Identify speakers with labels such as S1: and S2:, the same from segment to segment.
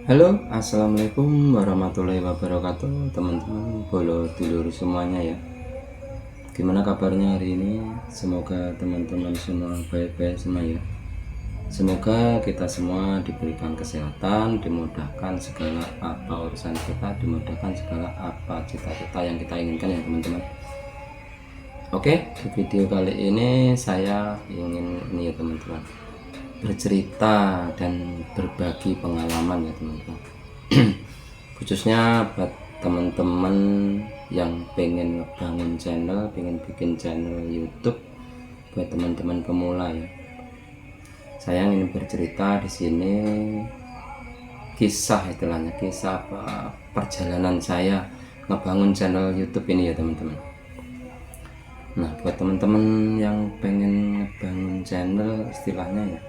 S1: Halo, assalamualaikum warahmatullahi wabarakatuh, teman-teman bolo dulur semuanya ya. Gimana kabarnya hari ini? Semoga teman-teman semua baik-baik semua ya. Semoga kita semua diberikan kesehatan, dimudahkan segala apa urusan kita, dimudahkan segala apa cita-cita yang kita inginkan ya teman-teman. Oke, di video kali ini saya ingin ini ya teman-teman, bercerita dan berbagi pengalaman ya teman-teman. Khususnya buat teman-teman yang pengen bangun channel, pengen bikin channel YouTube, buat teman-teman pemula ya. Saya ingin bercerita di sini kisah istilahnya, kisah apa perjalanan saya ngebangun channel YouTube ini ya teman-teman. Nah, buat teman-teman yang pengen ngebangun channel istilahnya ya,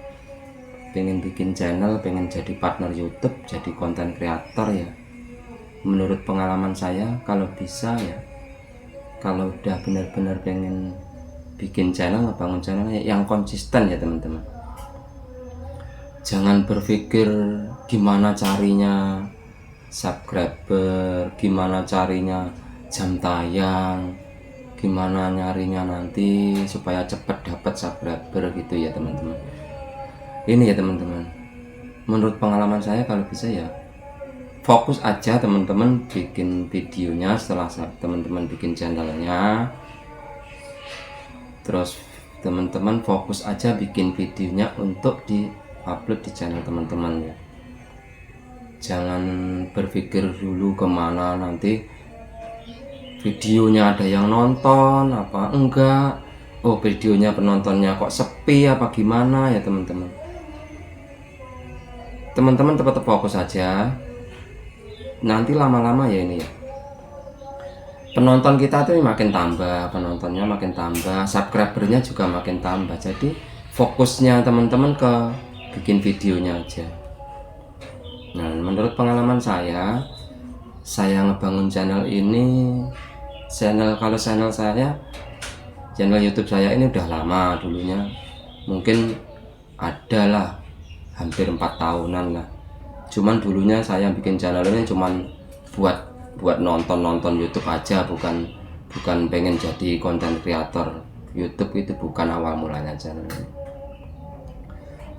S1: pengen bikin channel, pengen jadi partner YouTube, jadi konten kreator ya. Menurut pengalaman saya, kalau bisa ya, kalau udah benar-benar pengen bikin channel, ngebangun channel ya, yang konsisten ya teman-teman. Jangan berpikir gimana carinya subscriber, gimana carinya jam tayang, gimana nyarinya nanti supaya cepat dapat subscriber gitu ya teman-teman. Ini ya teman-teman, menurut pengalaman saya kalau bisa ya fokus aja teman-teman bikin videonya. Setelah teman-teman bikin channelnya, terus teman-teman fokus aja bikin videonya untuk di upload di channel teman-teman ya. Jangan berpikir dulu kemana nanti videonya ada yang nonton apa enggak, oh videonya penontonnya kok sepi apa gimana ya teman-teman. Teman-teman tetap fokus aja, nanti lama-lama ya ini ya, penonton kita tuh makin tambah, penontonnya makin tambah, subscribernya juga makin tambah. Jadi fokusnya teman-teman ke bikin videonya aja. Nah, menurut pengalaman saya ngebangun channel ini, kalau channel saya, channel YouTube saya ini udah lama dulunya, mungkin adalah hampir 4 tahunan lah. Cuman dulunya saya bikin channel ini cuman buat nonton YouTube aja, bukan pengen jadi konten kreator YouTube. Itu bukan awal mulanya channel ini.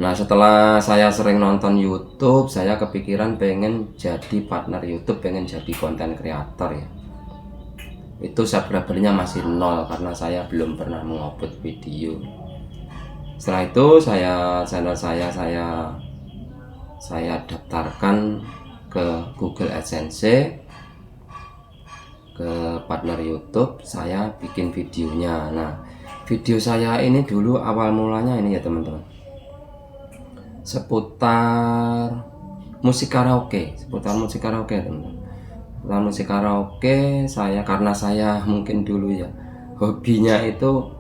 S1: Nah, setelah saya sering nonton YouTube, saya kepikiran pengen jadi partner YouTube, pengen jadi konten kreator ya. Itu subscribernya masih nol karena saya belum pernah mengupload video. Setelah itu channel saya daftarkan ke Google AdSense, ke partner YouTube, saya bikin videonya. Nah, video saya ini dulu awal mulanya ini ya teman-teman, seputar musik karaoke teman-teman. Seputar musik karaoke, karena saya mungkin dulu ya hobinya itu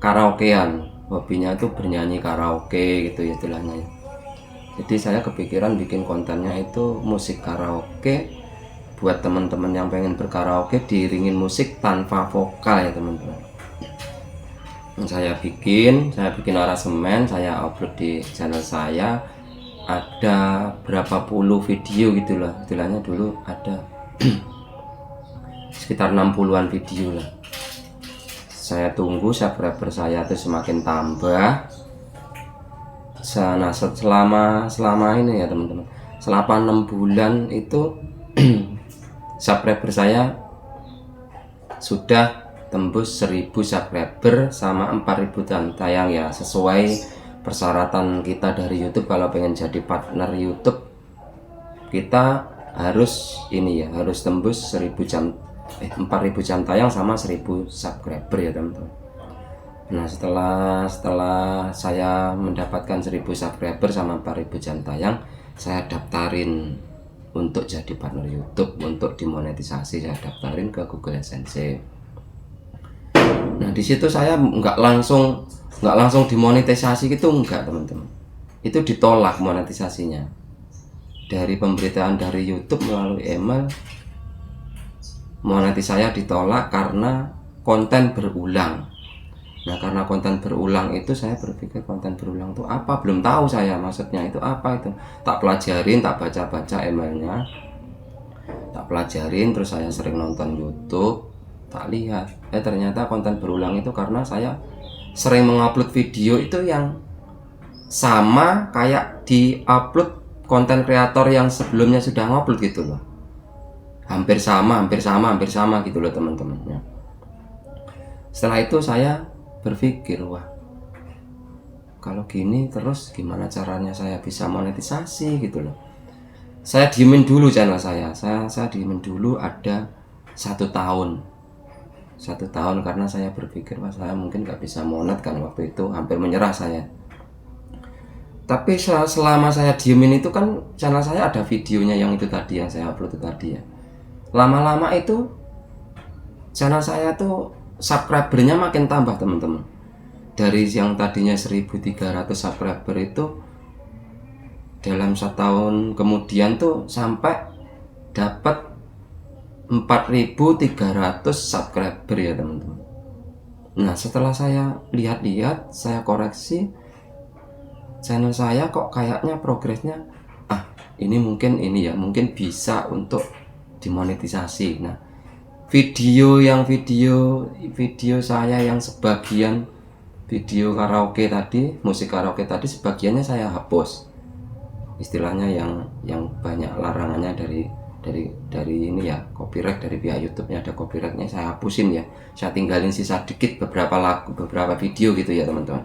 S1: karaokean, hobinya itu bernyanyi karaoke gitu ya istilahnya. Jadi saya kepikiran bikin kontennya itu musik karaoke, buat teman-teman yang pengen berkaraoke diiringin musik tanpa vokal ya teman-teman. Saya bikin aransemen, saya upload di channel saya. Ada berapa puluh video gitu lah istilahnya, dulu ada sekitar 60-an video lah. Saya tunggu subscriber saya itu semakin tambah. Nah, selama ini ya teman-teman, selama 6 bulan itu subscriber saya sudah tembus 1000 subscriber sama 4000 jam tayang ya. Sesuai persyaratan kita dari YouTube, kalau pengen jadi partner YouTube kita harus ini ya, harus tembus 4000 jam tayang sama 1000 subscriber ya teman-teman. Nah, setelah saya mendapatkan 1000 subscriber sama 4000 jam tayang, saya daftarin untuk jadi partner YouTube, untuk dimonetisasi saya daftarin ke Google AdSense. Nah, di situ saya nggak langsung dimonetisasi gitu, enggak teman-teman. Itu ditolak monetisasinya dari pemberitaan dari YouTube melalui email. Monetisasi saya ditolak karena konten berulang. Nah karena konten berulang itu saya berpikir konten berulang itu apa, belum tahu saya maksudnya itu apa itu. Tak pelajarin, tak baca-baca emailnya, tak pelajarin, terus saya sering nonton YouTube, tak lihat ternyata konten berulang itu karena saya sering mengupload video itu yang sama kayak di upload konten kreator yang sebelumnya sudah ngupload gitu loh, hampir sama gitu loh teman-teman ya. Setelah itu saya berpikir, wah kalau gini terus gimana caranya saya bisa monetisasi gitu loh. Saya diemin dulu channel saya diemin dulu ada 1 tahun karena saya berpikir wah saya mungkin gak bisa monet kan, waktu itu hampir menyerah saya. Tapi selama saya diemin itu kan channel saya ada videonya yang itu tadi yang saya upload itu tadi ya. Lama-lama itu channel saya tuh subscribernya makin tambah teman-teman. Dari yang tadinya 1.300 subscriber itu dalam 1 tahun kemudian tuh sampai dapat 4.300 subscriber ya teman-teman. Nah setelah saya lihat-lihat, saya koreksi channel saya kok kayaknya progresnya ini mungkin bisa untuk dimonetisasi. Nah video saya yang sebagian video karaoke tadi, musik karaoke tadi sebagiannya saya hapus, istilahnya yang banyak larangannya dari ini ya, copyright dari pihak YouTube-nya, ada copyrightnya, saya hapusin ya, saya tinggalin sisa dikit beberapa video gitu ya teman-teman.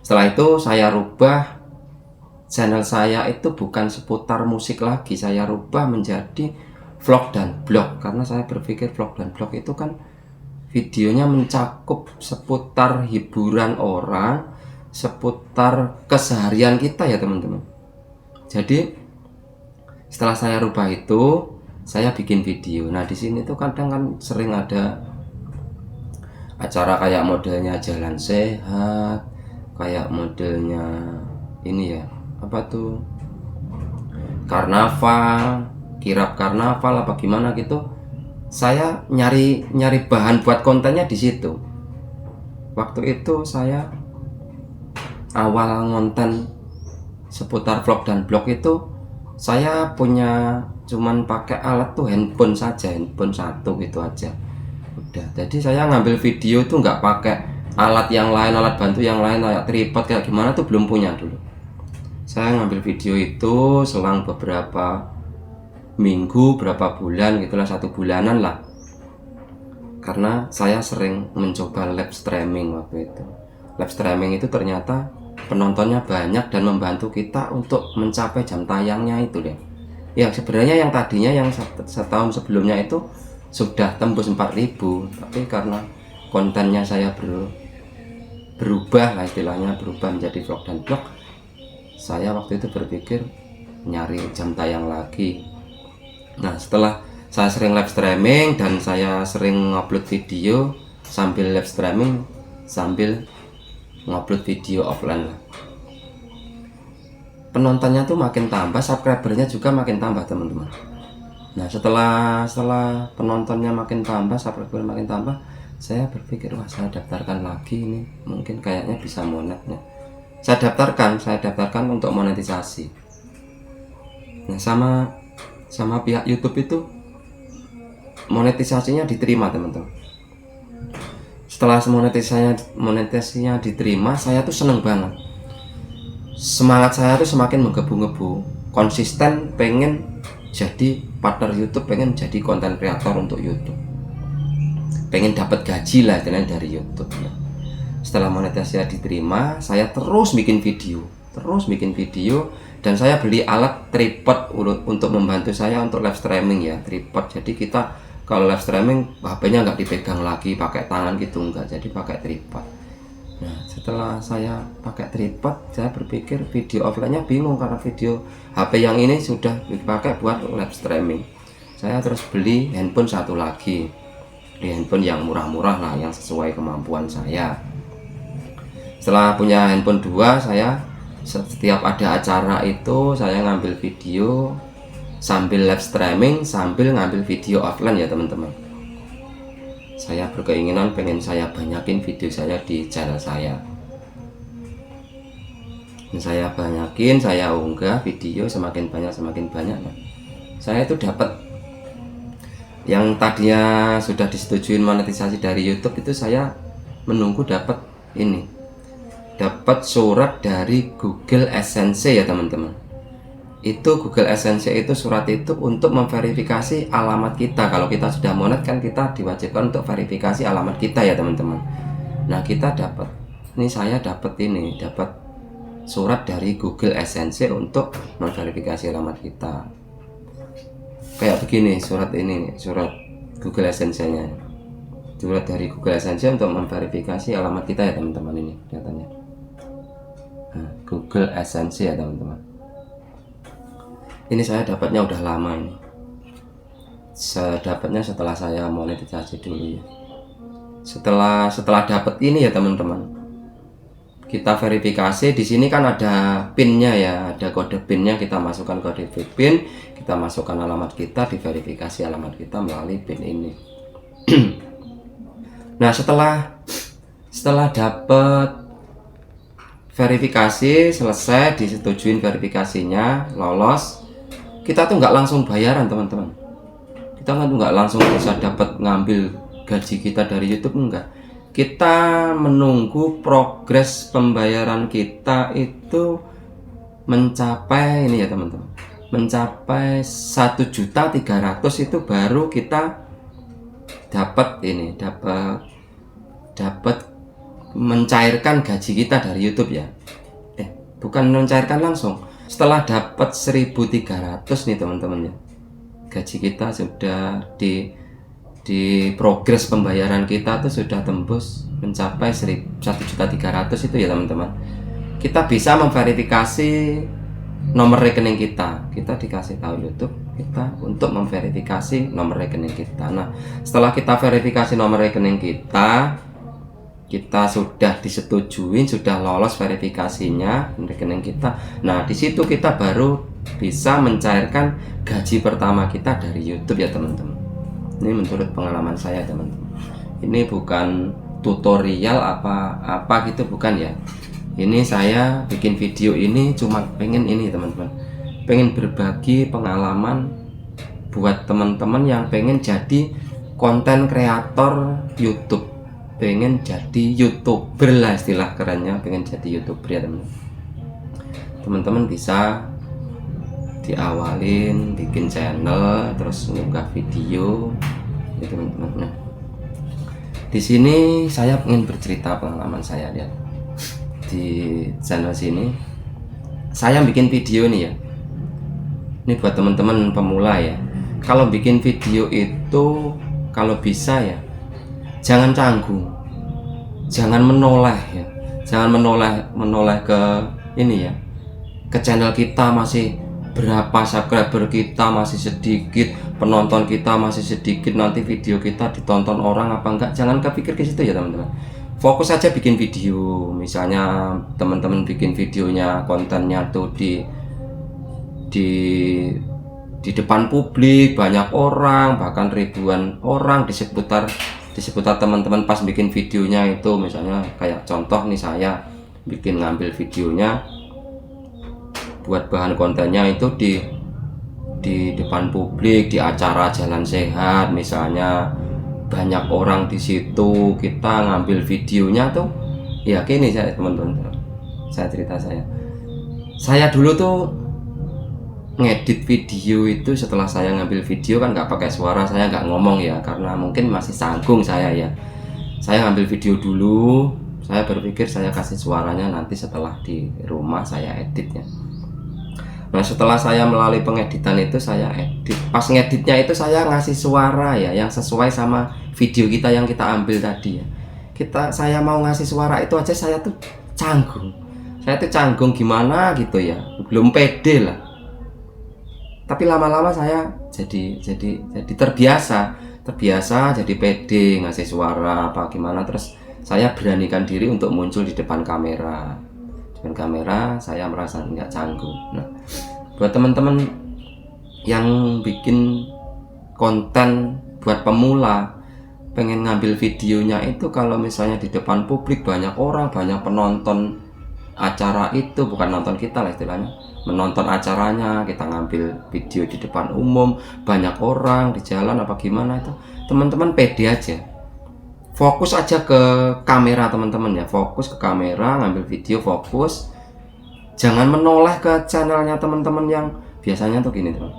S1: Setelah itu saya rubah channel saya itu bukan seputar musik lagi, saya rubah menjadi vlog dan blog, karena saya berpikir vlog dan blog itu kan videonya mencakup seputar hiburan orang, seputar keseharian kita ya teman-teman. Jadi setelah saya rubah itu, saya bikin video. Nah di sini tuh kadang kan sering ada acara kayak modelnya jalan sehat, kayak modelnya ini ya, apa tuh, karnaval, kirap karnaval apa gimana gitu. Saya nyari bahan buat kontennya di situ. Waktu itu saya awal ngonten seputar vlog dan blog itu saya punya cuman pakai alat tuh handphone saja, handphone 1 gitu aja udah. Jadi saya ngambil video tuh nggak pakai alat yang lain, alat bantu yang lain kayak tripod kayak gimana tuh belum punya dulu. Saya ngambil video itu selang beberapa minggu, berapa bulan gitulah, 1 bulanan lah, karena saya sering mencoba live streaming. Waktu itu live streaming itu ternyata penontonnya banyak dan membantu kita untuk mencapai jam tayangnya itu deh. Ya sebenarnya yang tadinya yang setahun sebelumnya itu sudah tembus 4.000, tapi karena kontennya saya berubah lah, istilahnya berubah menjadi vlog dan blog, saya waktu itu berpikir nyari jam tayang lagi. Nah setelah saya sering live streaming dan saya sering ngupload video sambil live streaming sambil ngupload video offline lah, penontonnya tuh makin tambah, subscribernya juga makin tambah teman-teman. Nah setelah penontonnya makin tambah, subscriber makin tambah, saya berpikir wah saya daftarkan lagi, ini mungkin kayaknya bisa monetnya. Saya daftarkan untuk monetisasi. Nah sama pihak YouTube itu monetisasinya diterima teman-teman. Setelah monetisasinya diterima, saya tuh seneng banget. Semangat saya tuh semakin menggebu-gebu, konsisten pengen jadi partner YouTube, pengen jadi konten kreator untuk YouTube, pengen dapat gaji lah dari YouTube. Setelah monetisasinya diterima, saya terus bikin video, dan saya beli alat tripod untuk membantu saya untuk live streaming ya, tripod. Jadi kita kalau live streaming HP-nya nggak dipegang lagi pakai tangan gitu, enggak, jadi pakai tripod. Nah setelah saya pakai tripod, saya berpikir video offline-nya bingung karena video HP yang ini sudah dipakai buat live streaming. Saya terus beli handphone 1 lagi, beli handphone yang murah-murah lah, yang sesuai kemampuan saya. Setelah punya handphone 2, saya setiap ada acara itu saya ngambil video sambil live streaming, sambil ngambil video offline ya teman-teman. Saya berkeinginan pengen saya banyakin video saya di channel saya. Saya banyakin, saya unggah video semakin banyak nah, saya itu dapat yang tadinya sudah disetujuin monetisasi dari YouTube itu, saya menunggu dapat ini, dapat surat dari Google AdSense ya teman-teman. Itu Google AdSense itu surat itu untuk memverifikasi alamat kita. Kalau kita sudah monet kan kita diwajibkan untuk verifikasi alamat kita ya teman-teman. Nah kita dapat, ini saya dapat ini, dapat surat dari Google AdSense untuk memverifikasi alamat kita. Kayak begini surat ini, surat Google AdSense-nya. Surat dari Google AdSense untuk memverifikasi alamat kita ya teman-teman, ini katanya. Nah, Google AdSense ya teman-teman. Ini saya dapatnya udah lama ini. Saya dapatnya setelah saya monetisasi dulu ya. Setelah dapat ini ya teman-teman, kita verifikasi. Di sini kan ada pinnya ya, ada kode pinnya. Kita masukkan kode pin, kita masukkan alamat kita, diverifikasi alamat kita melalui pin ini. Nah setelah dapat verifikasi selesai, disetujuin verifikasinya, lolos, kita tuh nggak langsung bayaran teman-teman. Kita kan nggak langsung bisa dapat ngambil gaji kita dari YouTube, enggak. Kita menunggu progres pembayaran kita itu mencapai ini ya teman-teman, mencapai 1.300.000 itu baru kita dapat ini, dapat mencairkan gaji kita dari YouTube ya. Bukan mencairkan langsung. Setelah dapat 1.300 nih teman-teman ya, gaji kita sudah di progres pembayaran kita tuh sudah tembus mencapai 1.300.000 itu ya teman-teman. Kita bisa memverifikasi nomor rekening kita. Kita dikasih tahu YouTube kita untuk memverifikasi nomor rekening kita. Nah setelah kita verifikasi nomor rekening kita sudah disetujuin, sudah lolos verifikasinya rekening kita. Nah di situ kita baru bisa mencairkan gaji pertama kita dari YouTube ya teman-teman. Ini menurut pengalaman saya teman-teman. Ini bukan tutorial apa gitu, bukan ya. Ini saya bikin video ini cuma pengen ini teman-teman, pengen berbagi pengalaman buat teman-teman yang pengen jadi konten kreator YouTube, pengen jadi YouTuber lah istilah kerennya, pengen jadi YouTuber ya teman-teman. Teman-teman bisa diawalin bikin channel, terus ngunggah video ya teman-teman. Nah, di sini saya ingin bercerita pengalaman saya ya. Di channel sini saya bikin video nih ya, ini buat teman-teman pemula ya. Kalau bikin video itu kalau bisa ya jangan canggung, jangan menoleh ya, jangan menoleh ke ini ya, ke channel kita masih berapa subscriber kita masih sedikit, penonton kita masih sedikit, nanti video kita ditonton orang apa enggak. Jangan kepikir ke situ ya teman-teman. Fokus aja bikin video. Misalnya teman-teman bikin videonya, kontennya tuh di depan publik, banyak orang, bahkan ribuan orang di seputar teman-teman pas bikin videonya itu. Misalnya kayak contoh nih, saya bikin ngambil videonya buat bahan kontennya itu di depan publik, di acara jalan sehat misalnya, banyak orang di situ, kita ngambil videonya tuh ya gini. Saya teman-teman, saya cerita saya dulu tuh ngedit video itu, setelah saya ngambil video kan nggak pakai suara, saya nggak ngomong ya, karena mungkin masih sanggung saya ya. Saya ngambil video dulu, saya berpikir saya kasih suaranya nanti setelah di rumah saya editnya. Nah setelah saya melalui pengeditan itu, saya edit, pas ngeditnya itu saya ngasih suara ya yang sesuai sama video kita yang kita ambil tadi ya. Saya mau ngasih suara itu aja saya tuh canggung gimana gitu ya, belum pede lah. Tapi lama-lama saya jadi terbiasa jadi pede ngasih suara apa gimana. Terus saya beranikan diri untuk muncul di depan kamera. Dengan kamera saya merasa nggak canggung. Nah, buat teman-teman yang bikin konten buat pemula, pengen ngambil videonya itu kalau misalnya di depan publik, banyak orang, banyak penonton acara itu, bukan nonton kita lah istilahnya, menonton acaranya, kita ngambil video di depan umum, banyak orang di jalan apa gimana itu, teman-teman pede aja, fokus aja ke kamera teman-teman ya, fokus ke kamera, ngambil video, fokus, jangan menoleh ke channelnya teman-teman. Yang biasanya tuh gini teman,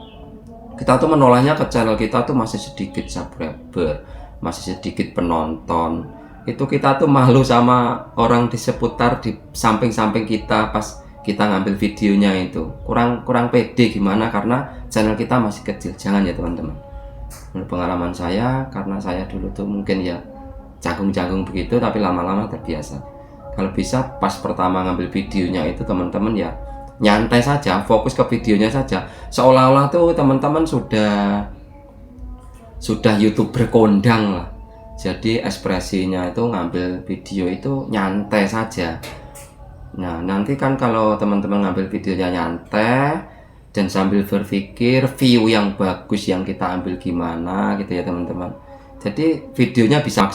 S1: kita tuh menolehnya ke channel kita tuh masih sedikit subscriber, masih sedikit penonton, itu kita tuh malu sama orang di seputar, di samping-samping kita pas kita ngambil videonya itu kurang pede gimana, karena channel kita masih kecil. Jangan ya teman-teman. Menurut pengalaman saya, karena saya dulu tuh mungkin ya canggung-canggung begitu, tapi lama-lama terbiasa. Kalau bisa pas pertama ngambil videonya itu teman-teman ya nyantai saja, fokus ke videonya saja, seolah-olah tuh teman-teman sudah YouTuber kondang lah. Jadi ekspresinya itu ngambil video itu nyantai saja. Nah nanti kan kalau teman-teman ngambil videonya nyantai dan sambil berpikir view yang bagus yang kita ambil gimana gitu ya teman-teman, jadi videonya bisa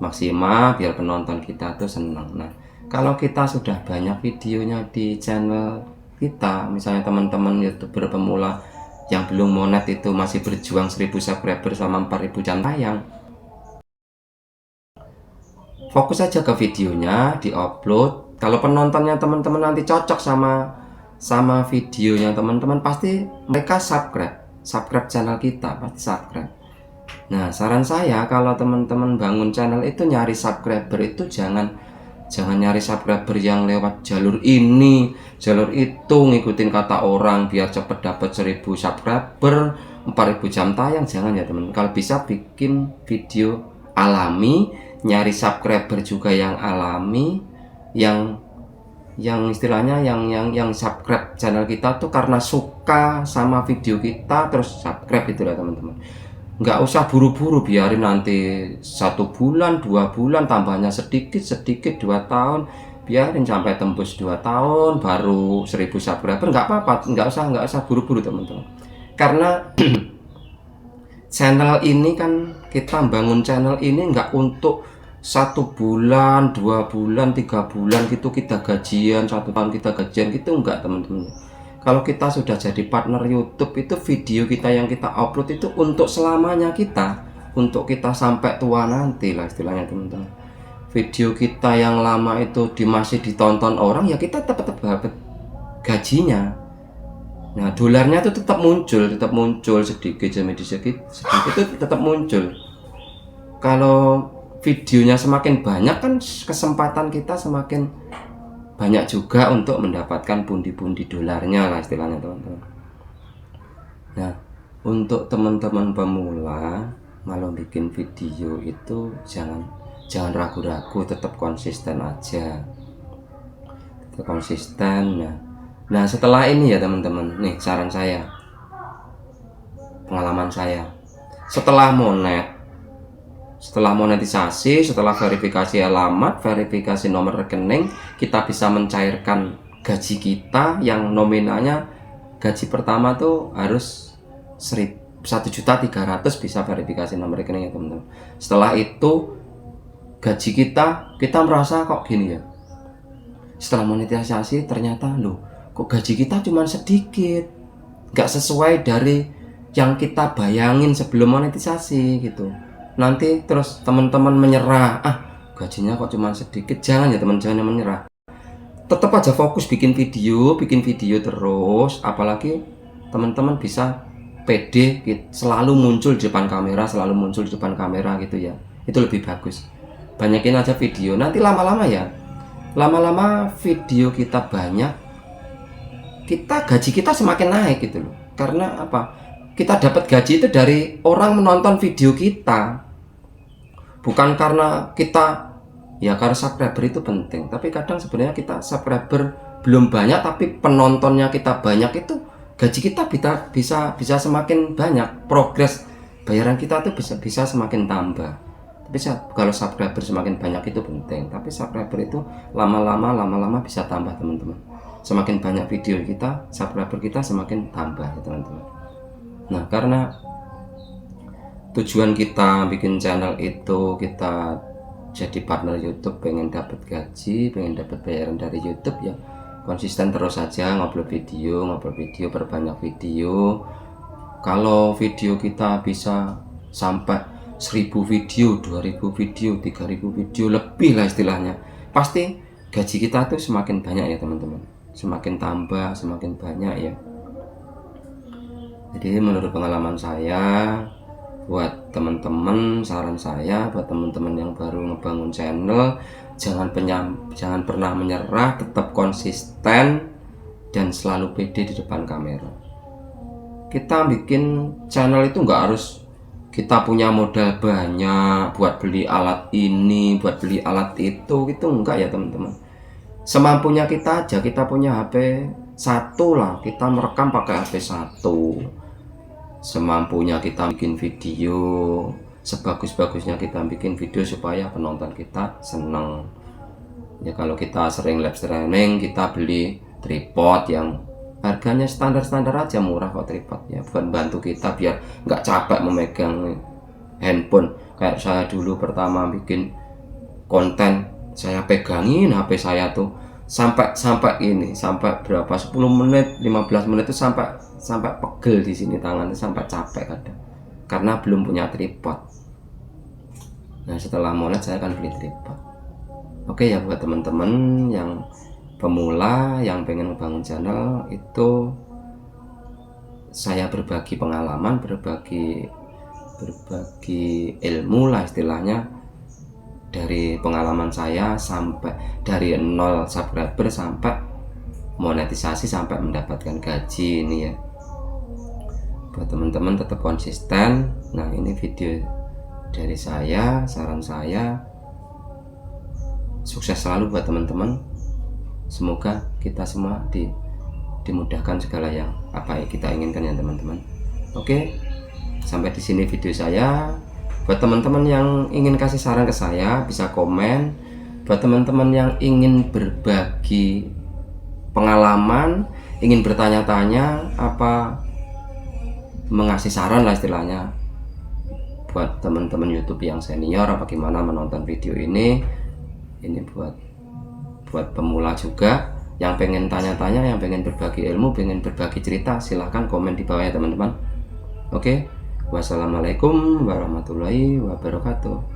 S1: maksimal biar penonton kita tuh senang. Nah kalau kita sudah banyak videonya di channel kita, misalnya teman-teman YouTuber pemula yang belum monet itu masih berjuang 1000 subscriber sama 4000 jam tayang, fokus saja ke videonya, diupload. Kalau penontonnya teman-teman nanti cocok sama videonya teman-teman, pasti mereka subscribe channel kita, pasti subscribe. Nah saran saya, kalau teman-teman bangun channel itu nyari subscriber itu jangan nyari subscriber yang lewat jalur ini, jalur itu, ngikutin kata orang biar cepet dapat 1000 subscriber, 4000 jam tayang. Jangan ya teman. Kalau bisa bikin video alami, nyari subscriber juga yang alami, yang istilahnya yang subscribe channel kita tuh karena suka sama video kita terus subscribe, itulah teman-teman. Nggak usah buru-buru, biarin nanti 1 bulan 2 bulan tambahnya sedikit 2 tahun, biarin sampai tembus 2 tahun baru 1000 subscriber, nggak apa-apa, nggak usah buru-buru teman-teman. Karena channel ini kan, kita bangun channel ini nggak untuk 1 bulan 2 bulan 3 bulan gitu kita gajian, 1 tahun kita gajian gitu, enggak teman-teman. Kalau kita sudah jadi partner YouTube itu, video kita yang kita upload itu untuk selamanya kita, untuk kita sampai tua nanti lah istilahnya teman-teman. Video kita yang lama itu masih ditonton orang, ya kita tetap dapat gajinya. Nah dolarnya itu tetap muncul sedikit demi sedikit itu tetap muncul. Kalau videonya semakin banyak kan kesempatan kita semakin banyak juga untuk mendapatkan pundi-pundi dolarnya lah istilahnya teman-teman. Nah untuk teman-teman pemula kalau bikin video itu jangan ragu-ragu, tetap konsisten aja, tetap konsisten. Nah setelah ini ya teman-teman, nih saran saya, pengalaman saya, setelah monetisasi, setelah verifikasi alamat, verifikasi nomor rekening, kita bisa mencairkan gaji kita yang nominalnya, gaji pertama tuh harus 1.300.000 bisa verifikasi nomor rekening ya teman-teman. Setelah itu gaji kita merasa kok gini ya, setelah monetisasi ternyata loh kok gaji kita cuma sedikit, nggak sesuai dari yang kita bayangin sebelum monetisasi gitu. Nanti terus teman-teman menyerah, gajinya kok cuma sedikit. Jangan ya teman, jangan menyerah, tetap aja fokus bikin video terus. Apalagi teman-teman bisa pede selalu muncul di depan kamera gitu ya, itu lebih bagus. Banyakin aja video, nanti lama-lama video kita banyak, gaji kita semakin naik gitu loh. Karena apa? Kita dapat gaji itu dari orang menonton video kita, bukan karena kita, ya karena subscriber itu penting, tapi kadang sebenarnya kita subscriber belum banyak tapi penontonnya kita banyak, itu gaji kita bisa semakin banyak, progres bayaran kita tuh bisa semakin tambah. Tapi kalau subscriber semakin banyak itu penting, tapi subscriber itu lama-lama bisa tambah teman-teman. Semakin banyak video kita, subscriber kita semakin tambah ya teman-teman. Nah karena tujuan kita bikin channel itu kita jadi partner YouTube, pengen dapat gaji, pengen dapat bayaran dari YouTube, ya konsisten terus saja ngupload video, perbanyak video. Kalau video kita bisa sampai 1000 video, 2000 video, 3000 video, lebih lah istilahnya, pasti gaji kita tuh semakin banyak ya teman-teman, semakin tambah, semakin banyak ya. Jadi menurut pengalaman saya, buat teman-teman, saran saya buat teman-teman yang baru ngebangun channel, jangan pernah menyerah, tetap konsisten dan selalu pede di depan kamera. Kita bikin channel itu nggak harus kita punya modal banyak buat beli alat ini, buat beli alat itu, enggak ya teman-teman. Semampunya kita aja, kita punya HP satu lah, kita merekam pakai HP satu. Semampunya kita bikin video, sebagus-bagusnya kita bikin video supaya penonton kita seneng. Ya kalau kita sering live streaming, kita beli tripod yang harganya standar-standar aja, murah kok tripod ya, buat bantu kita biar nggak capek memegang handphone. Kayak saya dulu pertama bikin konten, saya pegangin HP saya tuh sampai berapa, 10 menit 15 menit itu sampai pegel di sini tangan, sampai capek kadang karena belum punya tripod. Nah setelah mulai saya akan beli tripod. Oke ya, buat teman-teman yang pemula yang pengen membangun channel itu, saya berbagi pengalaman, berbagi ilmu lah istilahnya, dari pengalaman saya sampai dari 0 subscriber sampai monetisasi, sampai mendapatkan gaji ini ya. Buat teman-teman tetap konsisten. Nah ini video dari saya, saran saya, sukses selalu buat teman-teman. Semoga kita semua dimudahkan segala yang apa kita inginkan ya teman-teman. Oke, sampai di sini video saya. Buat teman-teman yang ingin kasih saran ke saya bisa komen. Buat teman-teman yang ingin berbagi pengalaman, ingin bertanya-tanya apa, mengasih saran lah istilahnya, buat teman-teman YouTube yang senior apa gimana menonton video ini buat pemula juga yang pengen tanya-tanya, yang pengen berbagi ilmu, pengen berbagi cerita, silahkan komen di bawah ya teman-teman. Oke, wassalamualaikum warahmatullahi wabarakatuh.